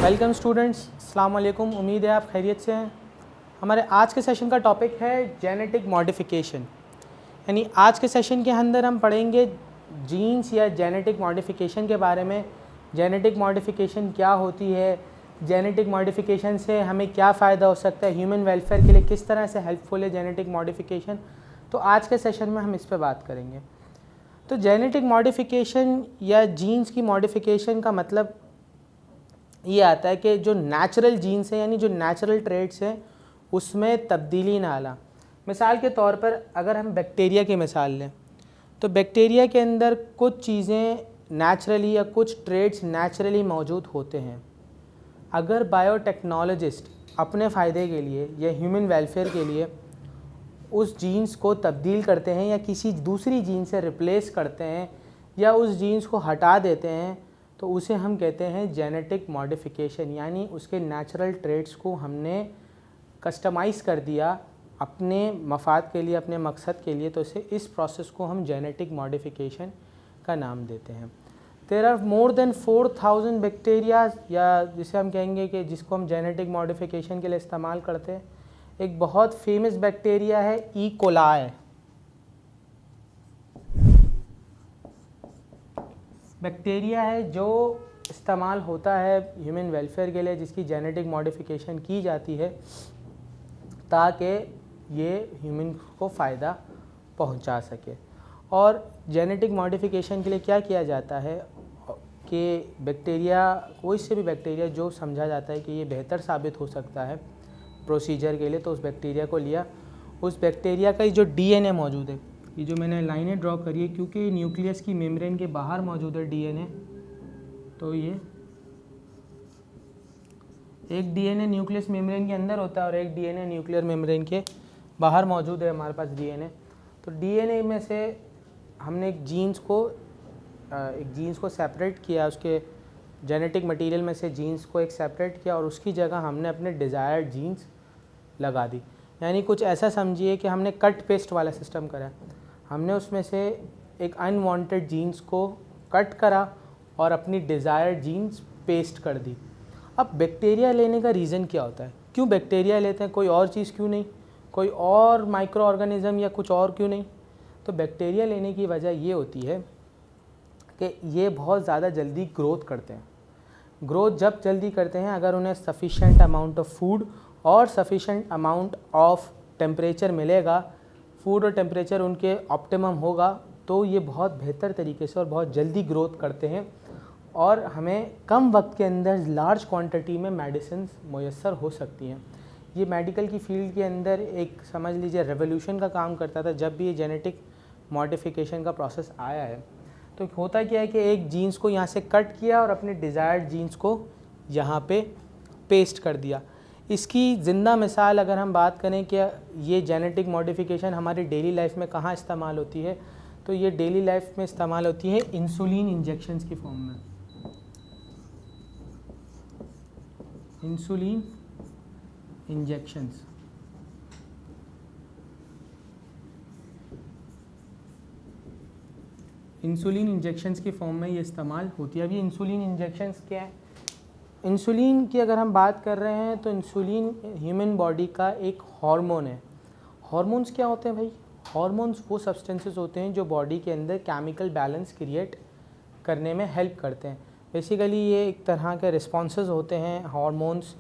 Welcome students, अस्सलाम वालेकुम। उम्मीद है आप खैरियत से हैं। हमारे आज के सेशन का टॉपिक है जेनेटिक मॉडिफिकेशन। यानी आज के सेशन के अंदर हम पढ़ेंगे जीन्स या जेनेटिक मॉडिफिकेशन के बारे में। जेनेटिक मॉडिफिकेशन क्या होती है, जेनेटिक मॉडिफिकेशन से हमें क्या फ़ायदा हो सकता है, ह्यूमन वेलफेयर के लिए किस तरह से हेल्पफुल है जेनेटिक मॉडिफिकेशन। तो आज के सेशन में हम इस पर बात करेंगे। तो जेनेटिक मॉडिफिकेशन या जीन्स की मॉडिफिकेशन का मतलब ये आता है कि जो नेचुरल जीन्स हैं यानी जो नेचुरल ट्रेड्स हैं उसमें तब्दीली ना आना। मिसाल के तौर पर अगर हम बैक्टीरिया की मिसाल लें तो बैक्टीरिया के अंदर कुछ चीज़ें नेचुरली या कुछ ट्रेड्स नेचुरली मौजूद होते हैं। अगर बायोटेक्नोलॉजिस्ट अपने फ़ायदे के लिए या ह्यूमन वेलफेयर के लिए उस जीन्स को तब्दील करते हैं या किसी दूसरी जीन से रिप्लेस करते हैं या उस जीन्स को हटा देते हैं तो उसे हम कहते हैं जेनेटिक मॉडिफिकेशन। यानी उसके नेचुरल ट्रेड्स को हमने कस्टमाइज़ कर दिया अपने मफाद के लिए, अपने मकसद के लिए, तो इस प्रोसेस को हम जेनेटिक मॉडिफिकेशन का नाम देते हैं। There are more than 4000 bacteria, या जिसे हम कहेंगे कि जिसको हम जेनेटिक मॉडिफिकेशन के लिए इस्तेमाल करते हैं। एक बहुत फेमस बैक्टीरिया है ई कोलाई। बैक्टीरिया है जो इस्तेमाल होता है ह्यूमन वेलफेयर के लिए, जिसकी जेनेटिक मॉडिफिकेशन की जाती है ताकि ये ह्यूमन को फ़ायदा पहुंचा सके। और जेनेटिक मॉडिफिकेशन के लिए क्या किया जाता है कि बैक्टीरिया, कोई से भी बैक्टीरिया जो समझा जाता है कि ये बेहतर साबित हो सकता है प्रोसीजर के लिए, तो उस बैक्टीरिया को लिया। उस बैक्टीरिया का जो डीएनए मौजूद है, ये जो मैंने लाइनें ड्रॉ करी है क्योंकि न्यूक्लियस की मेम्ब्रेन के बाहर मौजूद है डीएनए, तो ये एक डीएनए न्यूक्लियस मेम्ब्रेन के अंदर होता है और एक डीएनए न्यूक्लियर मेम्ब्रेन के बाहर मौजूद है हमारे पास डीएनए। तो डीएनए में से हमने एक जीन्स को सेपरेट किया, उसके जेनेटिक मटेरियल में से जीन्स को एक सेपरेट किया और उसकी जगह हमने अपने डिज़ायर्ड जीन्स लगा दी। यानी कुछ ऐसा समझिए कि हमने कट पेस्ट वाला सिस्टम करा। हमने उसमें से एक अनवांटेड जीन्स को कट करा और अपनी डिज़ायर्ड जीन्स पेस्ट कर दी। अब बैक्टीरिया लेने का रीज़न क्या होता है, क्यों बैक्टीरिया लेते हैं, कोई और चीज़ क्यों नहीं, कोई और माइक्रो ऑर्गेनिज़म या कुछ और क्यों नहीं। तो बैक्टीरिया लेने की वजह ये होती है कि ये बहुत ज़्यादा जल्दी ग्रोथ करते हैं। ग्रोथ जब जल्दी करते हैं, अगर उन्हें सफिशेंट अमाउंट ऑफ फूड और सफिशेंट अमाउंट ऑफ टेम्परेचर मिलेगा, फूड और टेम्परेचर उनके ऑप्टिमम होगा, तो ये बहुत बेहतर तरीके से और बहुत जल्दी ग्रोथ करते हैं और हमें कम वक्त के अंदर लार्ज क्वांटिटी में मेडिसिन मुयस्सर हो सकती हैं। ये मेडिकल की फील्ड के अंदर एक समझ लीजिए रेवोल्यूशन का काम करता था जब भी ये जेनेटिक मॉडिफिकेशन का प्रोसेस आया है। तो होता क्या है कि एक जीन्स को यहाँ से कट किया और अपने डिज़ायर्ड जीन्स को यहाँ पे पेस्ट कर दिया। इसकी ज़िंदा मिसाल अगर हम बात करें कि ये जेनेटिक मॉडिफिकेशन हमारी डेली लाइफ में कहाँ इस्तेमाल होती है, तो ये डेली लाइफ में इस्तेमाल होती है इंसुलिन इंजेक्शंस की फॉर्म में। इंसुलिन इंजेक्शंस, इंसुलिन इंजेक्शंस की फॉर्म में ये इस्तेमाल होती है। अभी इंसुलिन इंजेक्शंस क्या है? इंसुलिन की अगर हम बात कर रहे हैं तो इंसुलिन ह्यूमन बॉडी का एक हार्मोन है। हार्मोन्स क्या होते हैं भाई? हार्मोन्स वो सब्सटेंसेस होते हैं जो बॉडी के अंदर केमिकल बैलेंस क्रिएट करने में हेल्प करते हैं। बेसिकली ये एक तरह के रिस्पॉन्सेज होते हैं हार्मोन्स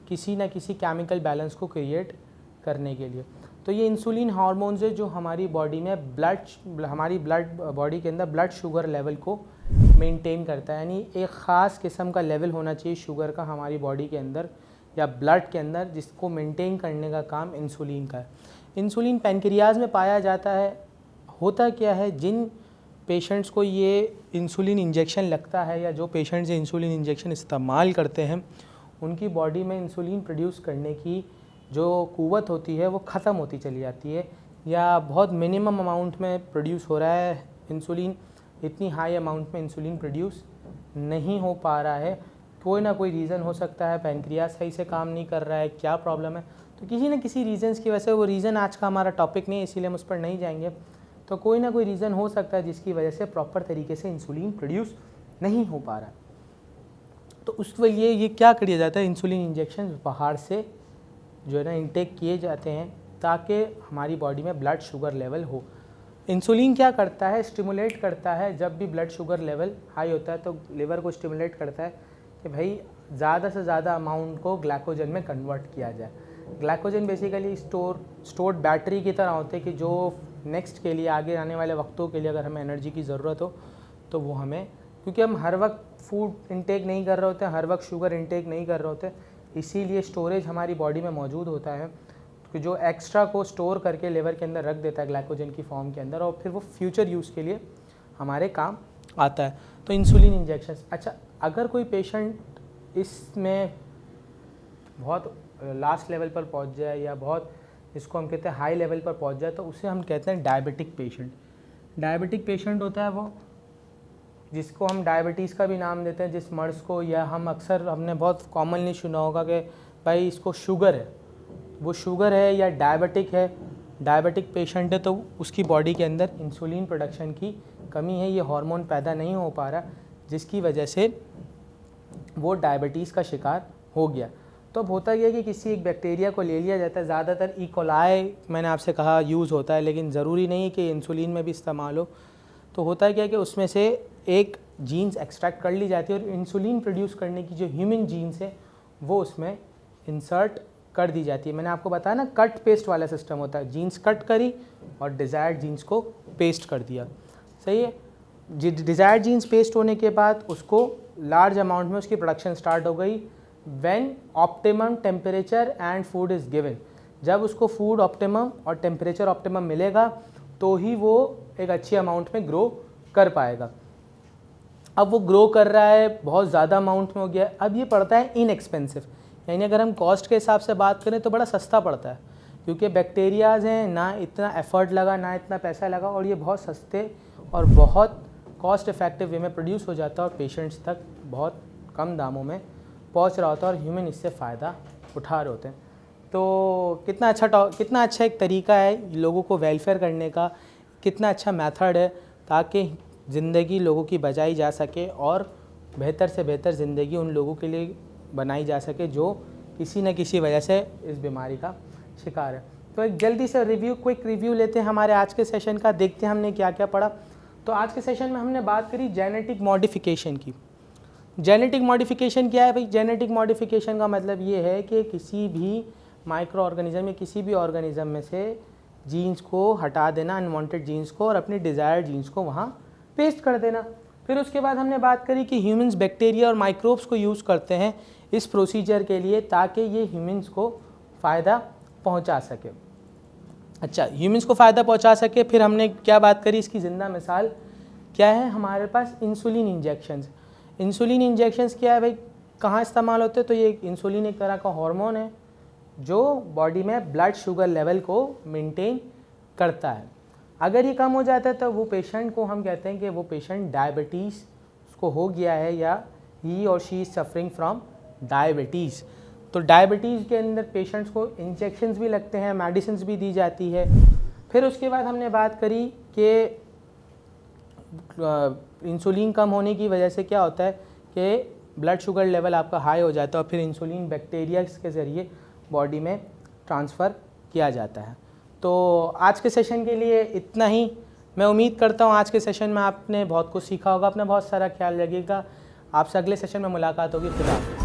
किसी न किसी केमिकल बैलेंस को क्रिएट करने के लिए। तो ये इंसुलिन हार्मोन्स है जो हमारी बॉडी में हमारी बॉडी के अंदर ब्लड शुगर लेवल को मेंटेन करता है। यानी एक ख़ास किस्म का लेवल होना चाहिए शुगर का हमारी बॉडी के अंदर या ब्लड के अंदर, जिसको मेंटेन करने का काम इंसुलिन का है। इंसुलिन पैनक्रियाज में पाया जाता है। होता क्या है, जिन पेशेंट्स को ये इंसुलिन इंजेक्शन लगता है या जो पेशेंट्स इंसुलिन इंजेक्शन इस्तेमाल करते हैं, उनकी बॉडी में इंसुलिन प्रोड्यूस करने की जो क़ुव्वत होती है वो ख़त्म होती चली जाती है, या बहुत मिनिमम अमाउंट में प्रोड्यूस हो रहा है इंसुलिन, इतनी हाई अमाउंट में इंसुलिन प्रोड्यूस नहीं हो पा रहा है। कोई ना कोई रीज़न हो सकता है, पैनक्रियाज सही से काम नहीं कर रहा है, क्या प्रॉब्लम है, तो किसी न किसी रीज़न्स की वजह से, वो रीज़न आज का हमारा टॉपिक नहीं है इसीलिए हम उस पर नहीं जाएंगे, तो कोई ना कोई रीज़न हो सकता है जिसकी वजह से प्रॉपर तरीके से इंसुलिन प्रोड्यूस नहीं हो पा रहा है। तो उसके लिए ये क्या किया जाता है, इंसुलिन इंजेक्शन बाहर से जो है ना इंटेक किए जाते हैं ताकि हमारी बॉडी में ब्लड शुगर लेवल हो। इंसुलिन क्या करता है, स्टिमुलेट करता है, जब भी ब्लड शुगर लेवल हाई होता है तो लिवर को स्टिमुलेट करता है कि भाई ज़्यादा से ज़्यादा अमाउंट को ग्लाइकोजन में कन्वर्ट किया जाए। ग्लाइकोजन बेसिकली स्टोर्ड बैटरी की तरह होते हैं कि जो नेक्स्ट के लिए, आगे आने वाले वक्तों के लिए अगर हमें एनर्जी की ज़रूरत हो तो वो हमें, क्योंकि हम हर वक्त फूड इंटेक नहीं कर रहे होते, हर वक्त शुगर इंटेक नहीं कर रहे होते, इसीलिए स्टोरेज हमारी बॉडी में मौजूद होता है कि जो एक्स्ट्रा को स्टोर करके लिवर के अंदर रख देता है ग्लाइकोजन की फॉर्म के अंदर, और फिर वो फ्यूचर यूज़ के लिए हमारे काम आता है। तो इंसुलिन इंजेक्शन। अच्छा, अगर कोई पेशेंट इसमें बहुत लास्ट लेवल पर पहुंच जाए या बहुत, इसको हम कहते हैं हाई लेवल पर पहुंच जाए, तो उसे हम कहते हैं डायबिटिक पेशेंट। डायबिटिक पेशेंट होता है वो जिसको हम डायबिटीज़ का भी नाम देते हैं, जिस मर्ज़ को, या हम अक्सर हमने बहुत कॉमनली सुना होगा कि भाई इसको शुगर है, वो शुगर है या डायबिटिक है, डायबिटिक पेशेंट है, तो उसकी बॉडी के अंदर इंसुलिन प्रोडक्शन की कमी है, ये हार्मोन पैदा नहीं हो पा रहा, जिसकी वजह से वो डायबिटीज़ का शिकार हो गया। तो अब होता यह है कि किसी एक बैक्टीरिया को ले लिया जाता है, ज़्यादातर ई कोलाई मैंने आपसे कहा यूज़ होता है, लेकिन ज़रूरी नहीं है कि इंसुलिन में भी इस्तेमाल हो। तो होता है क्या कि उसमें से एक जीन्स एक्सट्रैक्ट कर ली जाती है और इंसुलिन प्रोड्यूस करने की जो ह्यूमन जीन्स है वो उसमें इंसर्ट कर दी जाती है। मैंने आपको बताया ना, कट पेस्ट वाला सिस्टम होता है, जीन्स कट करी और डिज़ायर्ड जीन्स को पेस्ट कर दिया। सही है, डिज़ायर्ड जीन्स पेस्ट होने के बाद उसको लार्ज अमाउंट में उसकी प्रोडक्शन स्टार्ट हो गई। When optimum temperature and food is given, जब उसको फूड ऑप्टिमम और टेम्परेचर ऑप्टिमम मिलेगा तो ही वो एक अच्छी अमाउंट में ग्रो कर पाएगा। अब वो ग्रो कर रहा है, बहुत ज़्यादा अमाउंट में हो गया, अब ये पड़ता है इनएक्सपेंसिव, यानी अगर हम कॉस्ट के हिसाब से बात करें तो बड़ा सस्ता पड़ता है, क्योंकि बैक्टीरियाज़ हैं, ना इतना एफर्ट लगा, ना इतना पैसा लगा, और ये बहुत सस्ते और बहुत कॉस्ट इफेक्टिव वे में प्रोड्यूस हो जाता है और पेशेंट्स तक बहुत कम दामों में पहुंच रहा होता है और ह्यूमन इससे फ़ायदा उठा रहे होते हैं। तो कितना अच्छा एक तरीका है लोगों को वेलफेयर करने का, कितना अच्छा मेथड है ताकि ज़िंदगी लोगों की बचाई जा सके और बेहतर से बेहतर ज़िंदगी उन लोगों के लिए बनाई जा सके जो किसी न किसी वजह से इस बीमारी का शिकार है। तो एक जल्दी से क्विक रिव्यू लेते हैं हमारे आज के सेशन का, देखते हैं हमने क्या क्या पढ़ा। तो आज के सेशन में हमने बात करी जेनेटिक मॉडिफिकेशन की। जेनेटिक मॉडिफिकेशन क्या है भाई? जेनेटिक मॉडिफिकेशन का मतलब ये है कि किसी भी माइक्रो ऑर्गेनिज्म या किसी भी ऑर्गेनिज्म में से जीन्स को हटा देना, अनवांटेड जीन्स को, और अपनी डिज़ायर्ड जीन्स को वहाँ पेस्ट कर देना। फिर उसके बाद हमने बात करी कि ह्यूमंस बैक्टीरिया और माइक्रोब्स को यूज़ करते हैं इस प्रोसीजर के लिए ताकि ये ह्यूमंस को फ़ायदा पहुँचा सके। अच्छा, ह्यूमंस को फ़ायदा पहुँचा सके। फिर हमने क्या बात करी, इसकी ज़िंदा मिसाल क्या है हमारे पास? Insulin injections. इंसुलिन इंजेक्शंस क्या है भाई, कहाँ इस्तेमाल होते हैं? तो ये इंसुलिन एक तरह का हार्मोन है जो बॉडी में ब्लड शुगर लेवल को मेंटेन करता है। अगर ये कम हो जाता है तो वो पेशेंट को हम कहते हैं कि वो पेशेंट डायबिटीज़ उसको हो गया है या ही और she is suffering from diabetes. तो डायबिटीज़ के अंदर पेशेंट्स को इंजेक्शंस भी लगते हैं, मेडिसिन भी दी जाती है। फिर उसके बाद हमने बात करी कि इंसुलिन कम होने की वजह से क्या होता है कि ब्लड शुगर लेवल आपका हाई हो जाता है और फिर इंसुलिन बैक्टीरिया के ज़रिए बॉडी में ट्रांसफ़र किया जाता है। तो आज के सेशन के लिए इतना ही। मैं उम्मीद करता हूँ आज के सेशन में आपने बहुत कुछ सीखा होगा। अपना बहुत सारा ख्याल रखिएगा। आपसे अगले सेशन में मुलाकात होगी। खुदा हाफ़िज़।